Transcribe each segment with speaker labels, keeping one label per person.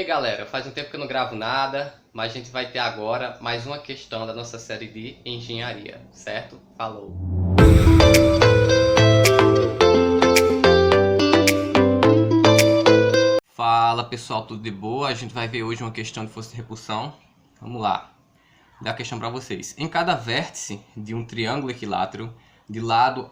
Speaker 1: galera, faz um tempo que eu não gravo nada, mas a gente vai ter agora mais uma questão da nossa série de engenharia, certo? Falou! Fala pessoal, tudo de boa? A gente vai ver hoje uma questão de força de repulsão. Vamos lá, vou dar a questão para vocês. Em cada vértice de um triângulo equilátero de lado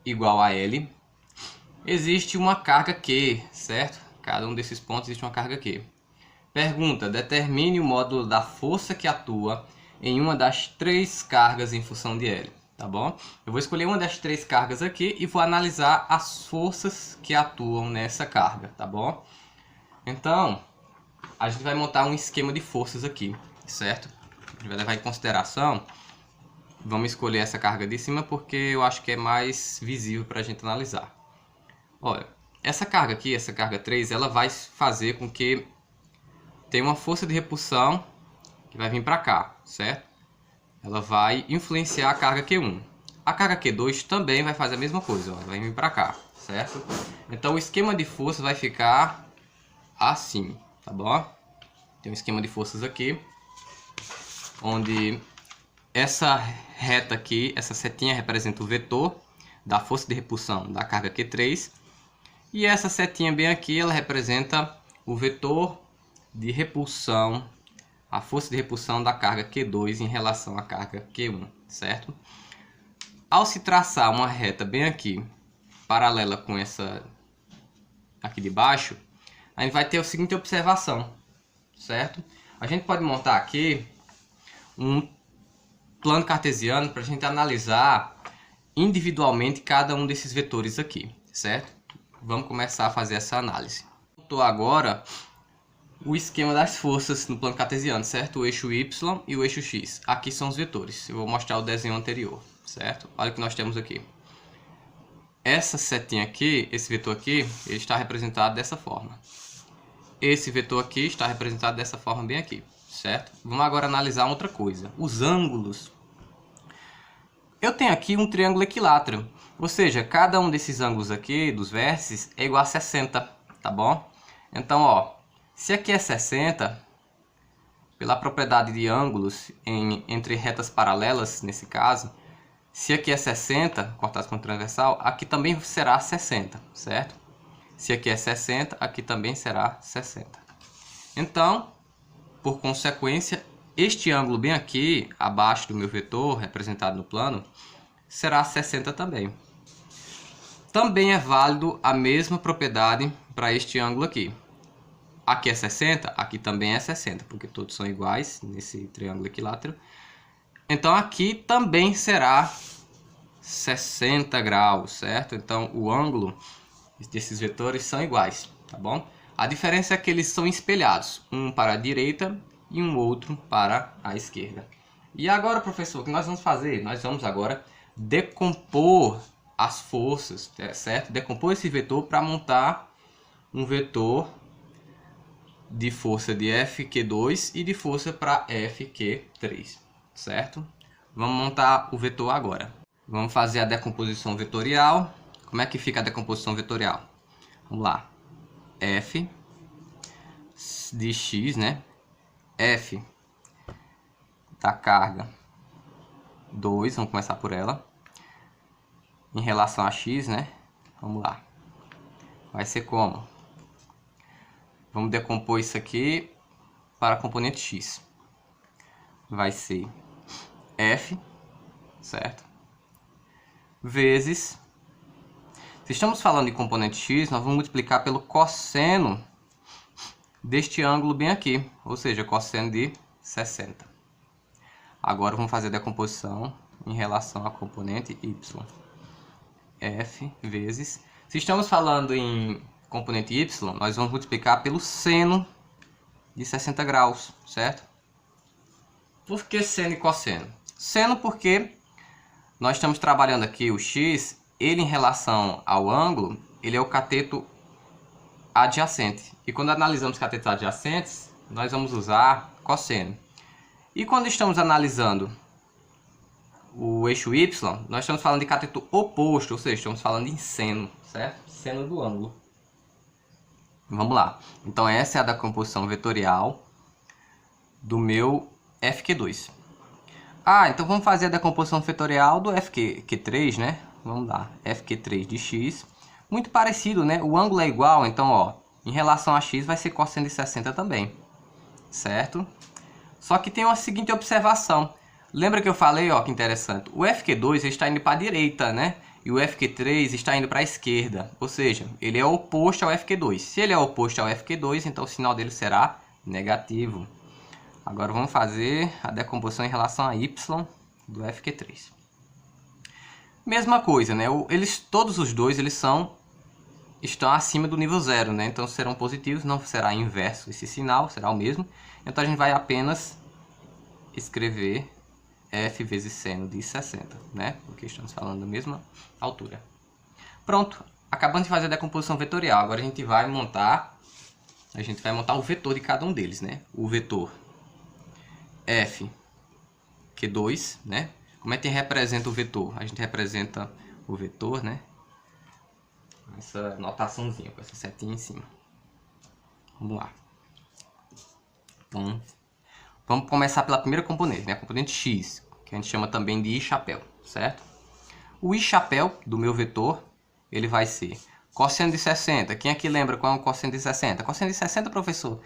Speaker 1: igual a L, existe uma carga Q, certo? Cada um desses pontos existe uma carga Q. Pergunta: determine o módulo da força que atua em uma das três cargas em função de L. Tá bom? Eu vou escolher uma das três cargas aqui e vou analisar as forças que atuam nessa carga, tá bom? Então, a gente vai montar um esquema de forças aqui, certo? A gente vai levar em consideração. Vamos escolher essa carga de cima porque eu acho que é mais visível para a gente analisar. Olha, essa carga aqui, essa carga 3, ela vai fazer com que tenha uma força de repulsão que vai vir para cá, certo? Ela vai influenciar a carga Q1. A carga Q2 também vai fazer a mesma coisa, ó, vai vir para cá, certo? Então o esquema de força vai ficar assim, tá bom? Tem um esquema de forças aqui, onde essa reta aqui, essa setinha representa o vetor da força de repulsão da carga Q3. E essa setinha bem aqui, ela representa o vetor de repulsão, a força de repulsão da carga Q2 em relação à carga Q1, certo? Ao se traçar uma reta bem aqui, paralela com essa aqui de baixo, a gente vai ter a seguinte observação, certo? A gente pode montar aqui um plano cartesiano para a gente analisar individualmente cada um desses vetores aqui, certo? Vamos começar a fazer essa análise. Estou agora o esquema das forças no plano cartesiano, certo? O eixo Y e o eixo X. Aqui são os vetores. Eu vou mostrar o desenho anterior, certo? Olha o que nós temos aqui. Essa setinha aqui, esse vetor aqui, ele está representado dessa forma. Esse vetor aqui está representado dessa forma bem aqui, certo? Vamos agora analisar outra coisa. Os ângulos. Eu tenho aqui um triângulo equilátero. Ou seja, cada um desses ângulos aqui, dos vértices, é igual a 60, tá bom? Então, ó, se aqui é 60, pela propriedade de ângulos entre retas paralelas, nesse caso, se aqui é 60, cortados com transversal, aqui também será 60, certo? Se aqui é 60, aqui também será 60. Então, por consequência, este ângulo bem aqui, abaixo do meu vetor, representado no plano, será 60 também. Também é válido a mesma propriedade para este ângulo aqui. Aqui é 60, aqui também é 60, porque todos são iguais nesse triângulo equilátero. Então aqui também será 60 graus, certo? Então o ângulo desses vetores são iguais, tá bom? A diferença é que eles são espelhados, um para a direita e um outro para a esquerda. E agora, professor, o que nós vamos fazer? Nós vamos agora decompor as forças, certo? Decompor esse vetor para montar um vetor de força de Fq2 e de força para Fq3, certo? Vamos montar o vetor agora. Vamos fazer a decomposição vetorial. Como é que fica a decomposição vetorial? Vamos lá. F de x, né? F da carga 2, vamos começar por ela. Em relação a x, né? Vamos lá. Vai ser como? Vamos decompor isso aqui para a componente x. Vai ser F, certo? Vezes... Se estamos falando de componente x, nós vamos multiplicar pelo cosseno deste ângulo bem aqui. Ou seja, cosseno de 60. Agora vamos fazer a decomposição em relação à componente y. F vezes... Se estamos falando em componente y, nós vamos multiplicar pelo seno de 60 graus, certo? Por que seno e cosseno? Seno porque nós estamos trabalhando aqui o x, ele em relação ao ângulo, ele é o cateto adjacente. E quando analisamos catetos adjacentes, nós vamos usar cosseno. E quando estamos analisando o eixo y, nós estamos falando de cateto oposto, ou seja, estamos falando em seno, certo? Seno do ângulo. Vamos lá. Então essa é a decomposição vetorial do meu FQ2. Ah, então vamos fazer a decomposição vetorial do FQ3, né? Vamos lá, FQ3 de x. Muito parecido, né? O ângulo é igual, então, ó, em relação a x vai ser cosseno de 60 também, certo? Só que tem uma seguinte observação. Lembra que eu falei, ó, que interessante. O FQ2 está indo para a direita, né? E o FQ3 está indo para a esquerda. Ou seja, ele é oposto ao FQ2. Se ele é oposto ao FQ2, então o sinal dele será negativo. Agora vamos fazer a decomposição em relação a y do FQ3. Mesma coisa, né? Todos os dois estão acima do nível 0, né? Então serão positivos, não será inverso esse sinal, será o mesmo. Então a gente vai apenas escrever f vezes seno de 60, né? Porque estamos falando da mesma altura. Pronto, acabamos de fazer a decomposição vetorial. Agora a gente vai montar o vetor de cada um deles, né? O vetor FQ2, né? Como é que representa o vetor? A gente representa o vetor, né? Essa notaçãozinha, com essa setinha em cima. Vamos lá. Então, vamos começar pela primeira componente, né? A componente x, que a gente chama também de i-chapéu, certo? O i-chapéu do meu vetor, ele vai ser cosseno de 60. Quem aqui lembra qual é o cosseno de 60? Cosseno de 60, professor,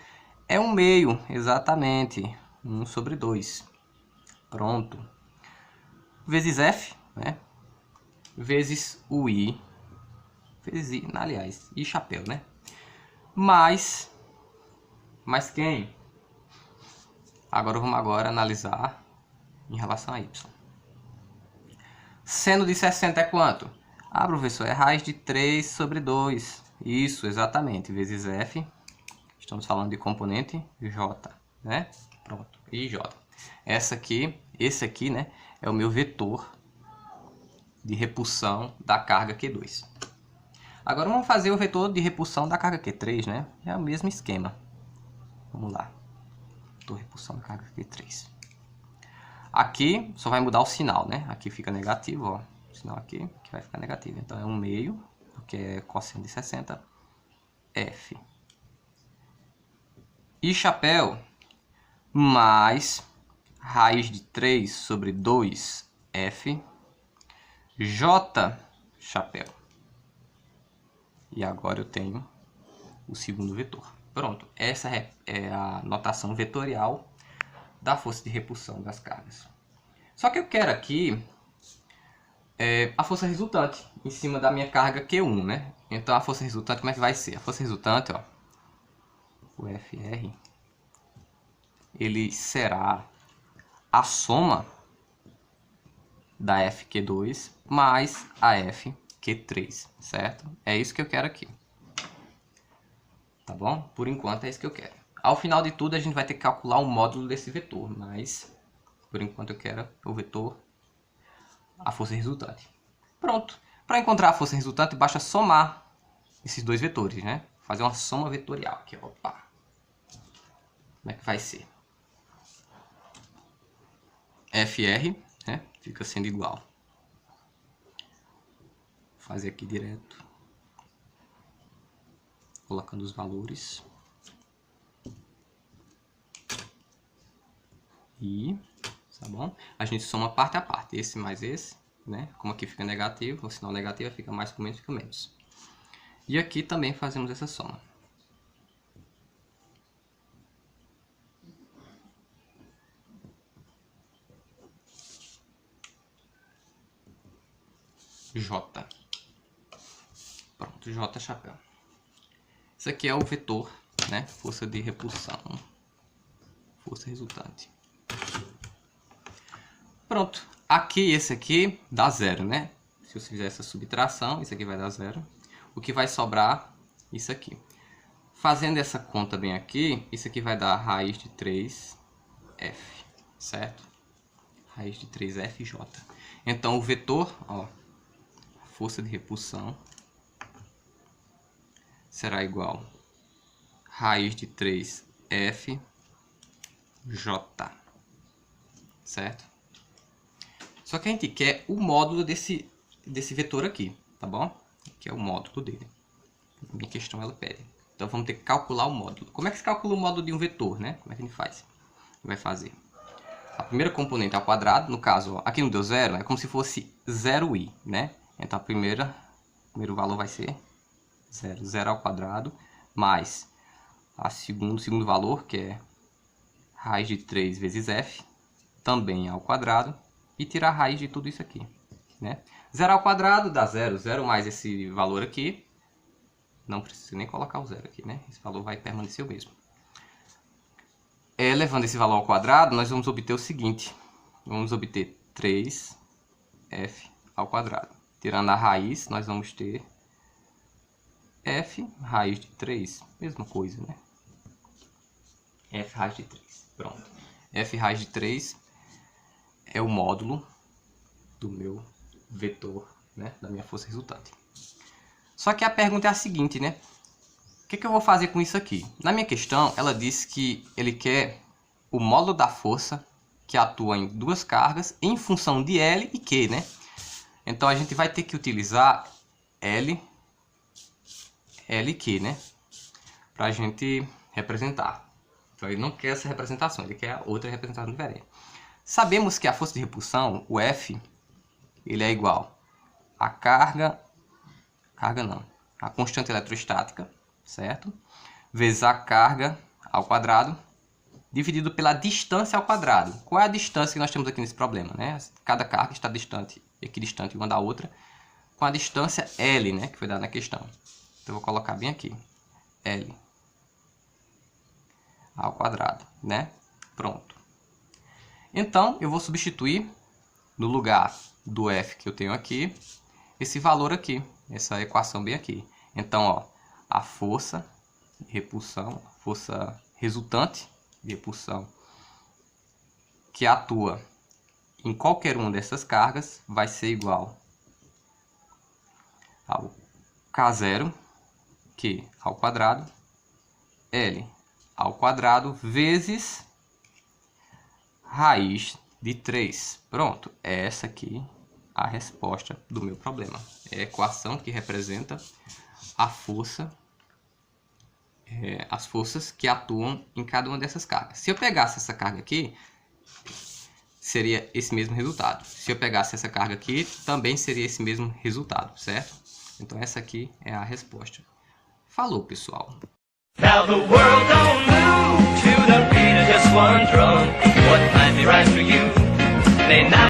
Speaker 1: é 1/2, exatamente. 1/2. Pronto. Vezes f, né? Vezes o i. Vezes i, aliás, i-chapéu, né? Mais quem? Agora vamos analisar em relação a y. Seno de 60 é quanto? Ah, professor, é raiz de 3/2. Isso, exatamente. Vezes f. Estamos falando de componente j, né? Pronto, ij. Esse aqui, né, é o meu vetor de repulsão da carga Q2. Agora vamos fazer o vetor de repulsão da carga Q3, né? É o mesmo esquema. Vamos lá. Vetor de repulsão da carga Q3. Aqui só vai mudar o sinal, né? Aqui fica negativo, ó. O sinal aqui que vai ficar negativo. Então é 1/2, porque é cosseno de 60, f. I-chapéu mais raiz de 3/2 f j-chapéu. E agora eu tenho o segundo vetor. Pronto, essa é a notação vetorial da força de repulsão das cargas. Só que eu quero aqui a força resultante em cima da minha carga Q1, né? Então a força resultante, como é que vai ser? A força resultante, ó, o FR, ele será a soma da FQ2 mais a FQ3, certo? É isso que eu quero aqui. Tá bom? Por enquanto é isso que eu quero. Ao final de tudo a gente vai ter que calcular o módulo desse vetor, mas por enquanto eu quero o vetor, a força resultante. Pronto. Para encontrar a força resultante basta somar esses dois vetores, né? Fazer uma soma vetorial aqui, opa. Como é que vai ser? FR, né? Fica sendo igual. Vou fazer aqui direto. Colocando os valores. E, tá bom? A gente soma parte a parte. Esse mais esse, né? Como aqui fica negativo, o sinal negativo fica mais com menos, fica menos. E aqui também fazemos essa soma. J. Pronto, J chapéu. Isso aqui é o vetor, né? Força de repulsão. Força resultante. Pronto. Aqui, esse aqui dá zero, né? Se você fizer essa subtração, isso aqui vai dar zero. O que vai sobrar, isso aqui. Fazendo essa conta bem aqui, isso aqui vai dar raiz de 3F, certo? Raiz de 3FJ. Então, o vetor, ó, força de repulsão será igual a raiz de 3FJ, certo? Só que a gente quer o módulo desse vetor aqui, tá bom? Que é o módulo dele. A minha questão ela pede. Então vamos ter que calcular o módulo. Como é que se calcula o módulo de um vetor, né? Como é que a gente faz? Vai fazer a primeira componente ao quadrado, no caso, ó, aqui não deu 0, é como se fosse 0i, né? Então o primeiro valor vai ser 0, 0 ao quadrado, mais o segundo valor, que é raiz de 3 vezes f, também ao quadrado, e tirar a raiz de tudo isso aqui, né? 0 ao quadrado dá 0, 0 mais esse valor aqui, não precisa nem colocar o 0 aqui, né? Esse valor vai permanecer o mesmo. Levando esse valor ao quadrado, nós vamos obter o seguinte. Vamos obter 3f ao quadrado. Tirando a raiz, nós vamos ter f raiz de 3. Mesma coisa, né? F raiz de 3. Pronto. F raiz de 3 é o módulo do meu vetor, né? Da minha força resultante. Só que a pergunta é a seguinte, né? O que eu vou fazer com isso aqui? Na minha questão, ela disse que ele quer o módulo da força que atua em duas cargas em função de L e Q, né? Então a gente vai ter que utilizar L e Q, né? Para a gente representar. Então ele não quer essa representação, ele quer outra representação diferente. Sabemos que a força de repulsão, o F, ele é igual a a constante eletrostática, certo? Vezes a carga ao quadrado, dividido pela distância ao quadrado. Qual é a distância que nós temos aqui nesse problema, né? Cada carga está equidistante uma da outra, com a distância L, né? Que foi dada na questão. Então eu vou colocar bem aqui, L ao quadrado, né? Pronto. Então eu vou substituir no lugar do F que eu tenho aqui, esse valor aqui, essa equação bem aqui. Então, ó, a força de repulsão, a força resultante de repulsão que atua em qualquer uma dessas cargas vai ser igual ao K0, Q ao quadrado, L ao quadrado, vezes raiz de 3. Pronto, é essa aqui a resposta do meu problema. É a equação que representa a força, as forças que atuam em cada uma dessas cargas. Se eu pegasse essa carga aqui, seria esse mesmo resultado. Se eu pegasse essa carga aqui, também seria esse mesmo resultado, certo? Então essa aqui é a resposta. Falou, pessoal!
Speaker 2: Now the world don't move to the beat of just one drum. What might be right for you may not